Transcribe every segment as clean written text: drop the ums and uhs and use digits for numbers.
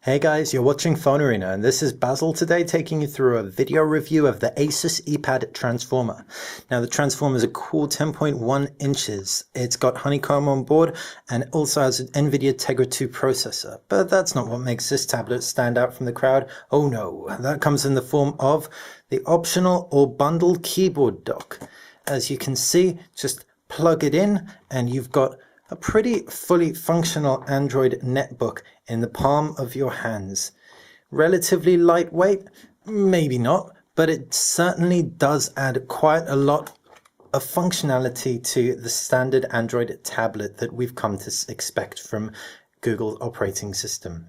Hey guys, you're watching PhoneArena and this is Basil today taking you through a video review of the Asus Eee Pad Transformer. Now the Transformer is a cool 10.1 inches. It's got Honeycomb on board and also has an NVIDIA Tegra 2 processor. But that's not what makes this tablet stand out from the crowd. Oh no, that comes in the form of the optional or bundled keyboard dock. As you can see, just plug it in and you've got a pretty fully functional Android netbook in the palm of your hands. Relatively lightweight? Maybe not, but it certainly does add quite a lot of functionality to the standard Android tablet that we've come to expect from Google's operating system.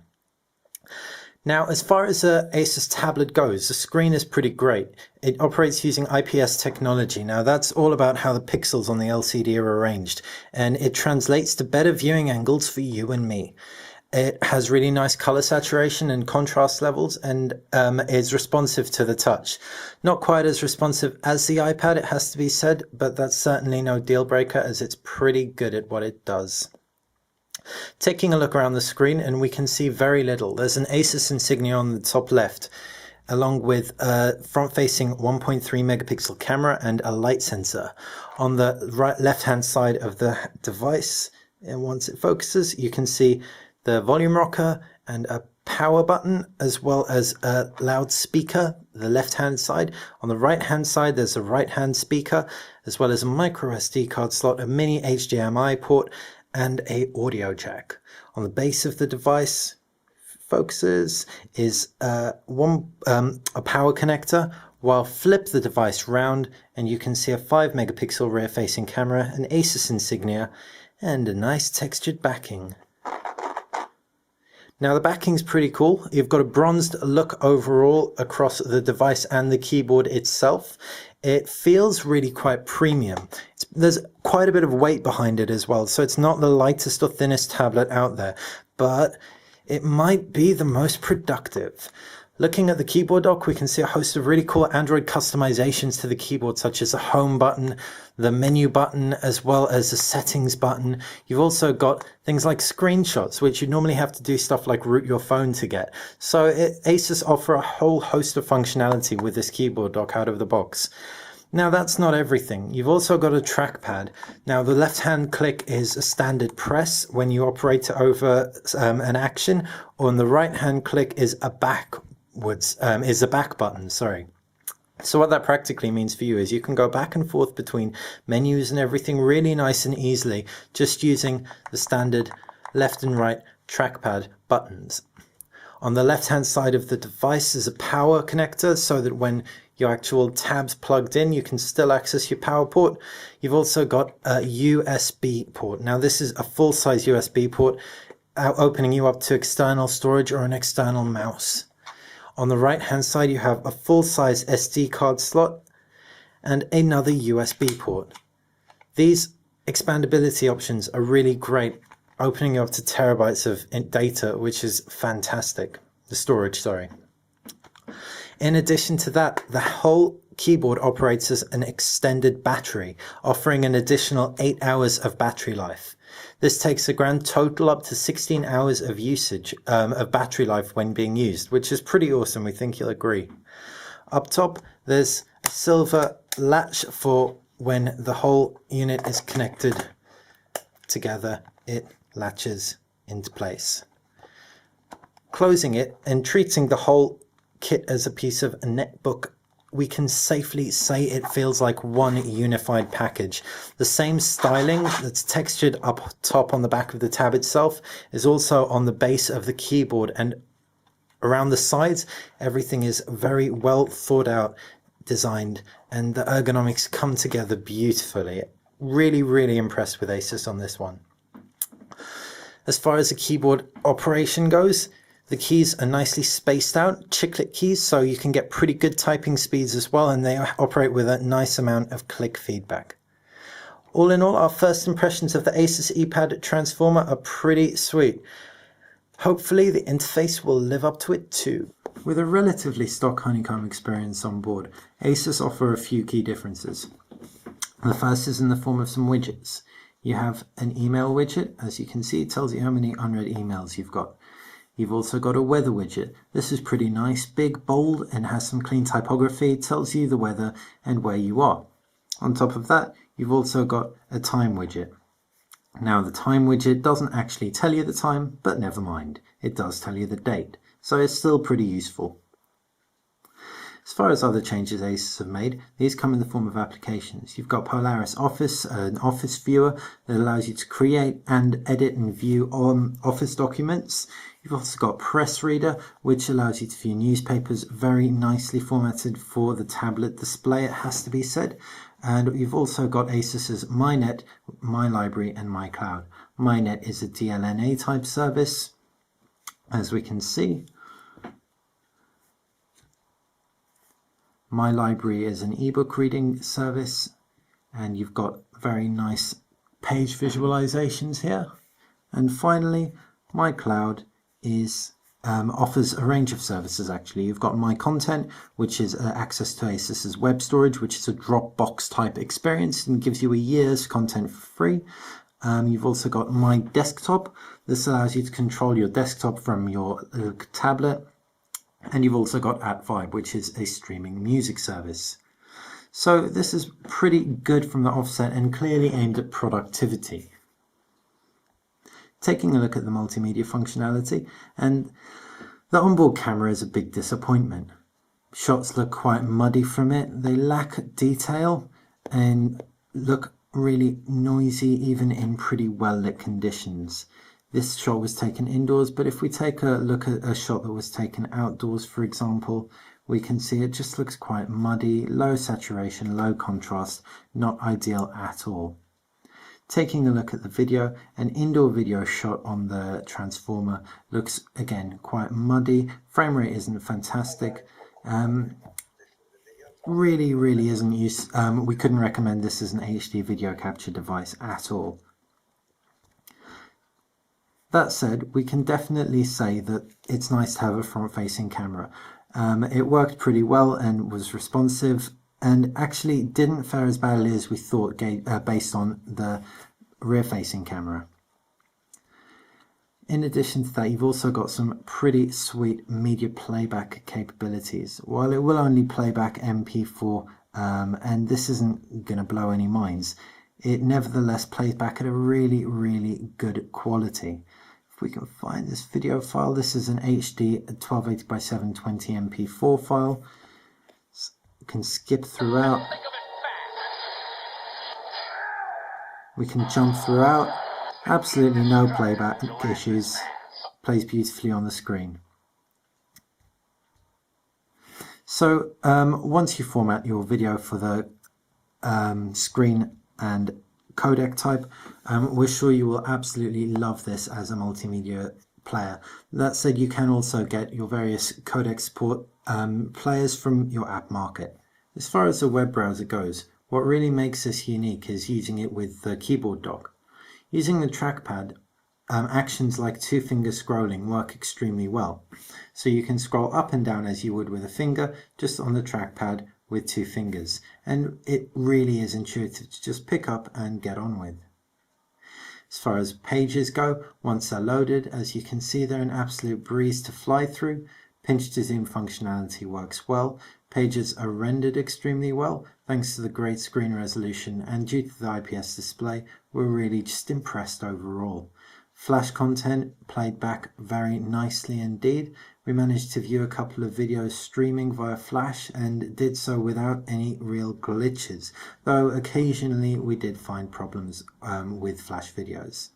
Now, as far as the Asus tablet goes, the screen is pretty great. It operates using IPS technology. Now, that's all about how the pixels on the LCD are arranged, and it translates to better viewing angles for you and me. It has really nice color saturation and contrast levels and is responsive to the touch. Not quite as responsive as the iPad, it has to be said, but that's certainly no deal breaker as it's pretty good at what it does. Taking a look around the screen and we can see very little. There's an Asus insignia on the top left, along with a front-facing 1.3 megapixel camera and a light sensor. On the left-hand side of the device, and once it focuses, you can see the volume rocker and a power button, as well as a loudspeaker, the left-hand side. On the right-hand side, there's a right-hand speaker, as well as a micro SD card slot, a mini HDMI port, and a audio jack. On the base of the device, focuses, is a power connector. While flip the device round and you can see a 5 megapixel rear facing camera, an Asus insignia, and a nice textured backing. Now the backing's pretty cool. You've got a bronzed look overall across the device and the keyboard itself. It feels really quite premium. There's quite a bit of weight behind it as well, so it's not the lightest or thinnest tablet out there, but it might be the most productive. Looking at the keyboard dock, we can see a host of really cool Android customizations to the keyboard, such as the home button, the menu button, as well as the settings button. You've also got things like screenshots, which you normally have to do stuff like root your phone to get. So Asus offer a whole host of functionality with this keyboard dock out of the box. Now that's not everything. You've also got a trackpad. Now the left-hand click is a standard press when you operate over an action, or the right-hand click is a back button, sorry. So what that practically means for you is you can go back and forth between menus and everything really nice and easily, just using the standard left and right trackpad buttons. On the left-hand side of the device is a power connector, so that when your actual tab's plugged in, you can still access your power port. You've also got a USB port. Now this is a full-size USB port, opening you up to external storage or an external mouse. On the right-hand side, you have a full-size SD card slot and another USB port. These expandability options are really great, opening you up to terabytes of data, which is fantastic. The storage, sorry. In addition to that, the whole keyboard operates as an extended battery, offering an additional 8 hours of battery life. This takes a grand total up to 16 hours of usage of battery life when being used, which is pretty awesome. We think you'll agree. Up top, there's a silver latch for when the whole unit is connected together, it latches into place. Closing it and treating the whole kit as a piece of a netbook, we can safely say it feels like one unified package. The same styling that's textured up top on the back of the tab itself is also on the base of the keyboard, and around the sides everything is very well thought out, designed, and the ergonomics come together beautifully. Really impressed with Asus on this one. As far as the keyboard operation goes, the keys are nicely spaced out, chiclet keys, so you can get pretty good typing speeds as well, and they operate with a nice amount of click feedback. All in all, our first impressions of the Asus Eee Pad Transformer are pretty sweet. Hopefully the interface will live up to it too. With a relatively stock Honeycomb experience on board, Asus offer a few key differences. The first is in the form of some widgets. You have an email widget. As you can see, it tells you how many unread emails you've got. You've also got a weather widget. This is pretty nice, big, bold, and has some clean typography. It tells you the weather and where you are. On top of that, you've also got a time widget. Now the time widget doesn't actually tell you the time, but never mind. It does tell you the date, so it's still pretty useful. As far as other changes Asus have made, these come in the form of applications. You've got Polaris Office, an office viewer that allows you to create and edit and view on Office documents. You've also got Press Reader, which allows you to view newspapers, very nicely formatted for the tablet display, it has to be said. And you've also got Asus's MyNet, My Library, and My Cloud. MyNet is a DLNA type service, as we can see. My Library is an ebook reading service, and you've got very nice page visualizations here. And finally, My Cloud offers a range of services actually. You've got My Content, which is access to Asus's web storage, which is a Dropbox type experience and gives you a year's content for free. You've also got My Desktop. This allows you to control your desktop from your tablet. And you've also got At5, which is a streaming music service. So this is pretty good from the offset and clearly aimed at productivity. Taking a look at the multimedia functionality, and the onboard camera is a big disappointment. Shots look quite muddy from it. They lack detail and look really noisy even in pretty well lit conditions. This shot was taken indoors, but if we take a look at a shot that was taken outdoors, for example, we can see it just looks quite muddy, low saturation, low contrast, not ideal at all. Taking a look at the video, an indoor video shot on the Transformer looks again quite muddy. Frame rate isn't fantastic. Really isn't we couldn't recommend this as an HD video capture device at all. That said, we can definitely say that it's nice to have a front-facing camera. It worked pretty well and was responsive, and actually didn't fare as badly as we thought based on the rear-facing camera. In addition to that, you've also got some pretty sweet media playback capabilities. While it will only play back MP4, and this isn't going to blow any minds, it nevertheless plays back at a really good quality. If we can find this video file, this is an HD 1280 by 720 MP4 file. We can skip throughout. We can jump throughout. Absolutely no playback issues. Plays beautifully on the screen. So once you format your video for the screen and codec type, we're sure you will absolutely love this as a multimedia player. That said, you can also get your various codec support players from your app market. As far as the web browser goes, what really makes this unique is using it with the keyboard dock. Using the trackpad, actions like two-finger scrolling work extremely well. So you can scroll up and down as you would with a finger, just on the trackpad with two fingers, and it really is intuitive to just pick up and get on with. As far as pages go, once they're loaded, as you can see, they're an absolute breeze to fly through. Pinch to zoom functionality works well. Pages are rendered extremely well thanks to the great screen resolution, and due to the IPS display, we're really just impressed overall. Flash content played back very nicely indeed. We managed to view a couple of videos streaming via Flash and did so without any real glitches, though occasionally we did find problems with Flash videos.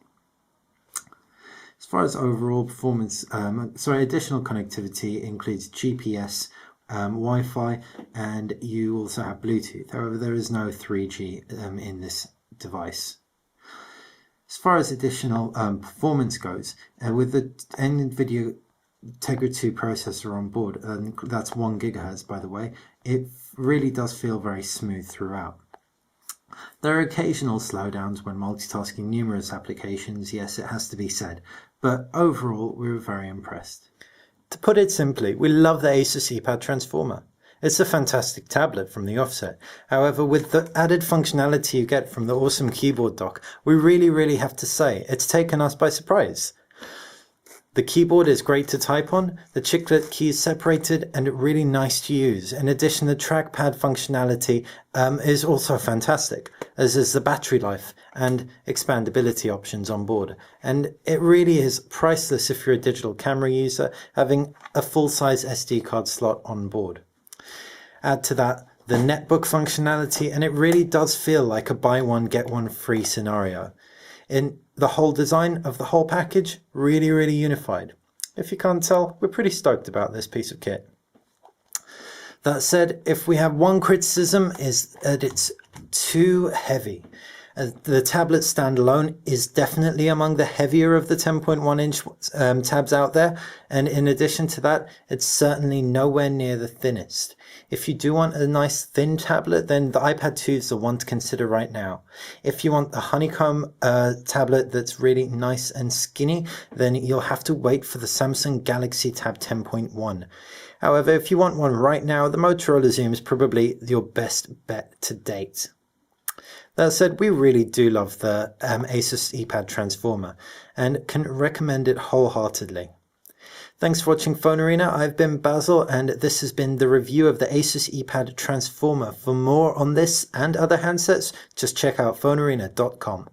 As far as overall performance, additional connectivity includes GPS, Wi-Fi, and you also have Bluetooth. However, there is no 3G in this device. As far as additional performance goes, with the NVIDIA Tegra 2 processor on board, that's 1 GHz by the way, it really does feel very smooth throughout. There are occasional slowdowns when multitasking numerous applications, yes, it has to be said, but overall we were very impressed. To put it simply, we love the Asus Eee Pad Transformer. It's a fantastic tablet from the offset. However, with the added functionality you get from the awesome keyboard dock, we really have to say it's taken us by surprise. The keyboard is great to type on, the chiclet key is separated and really nice to use. In addition, the trackpad functionality is also fantastic, as is the battery life and expandability options on board. And it really is priceless if you're a digital camera user, having a full-size SD card slot on board. Add to that the netbook functionality, and it really does feel like a buy one get one free scenario. In the whole design of the whole package, really unified. If you can't tell, we're pretty stoked about this piece of kit. That said, if we have one criticism, is that it's too heavy. The tablet standalone is definitely among the heavier of the 10.1 inch tabs out there, and in addition to that, it's certainly nowhere near the thinnest. If you do want a nice thin tablet, then the iPad 2 is the one to consider right now. If you want the Honeycomb tablet that's really nice and skinny, then you'll have to wait for the Samsung Galaxy Tab 10.1. However, if you want one right now, the Motorola Zoom is probably your best bet to date. That said, we really do love the Asus Eee Pad Transformer and can recommend it wholeheartedly. Thanks for watching PhoneArena. I've been Basil, and this has been the review of the Asus Eee Pad Transformer. For more on this and other handsets, just check out PhoneArena.com.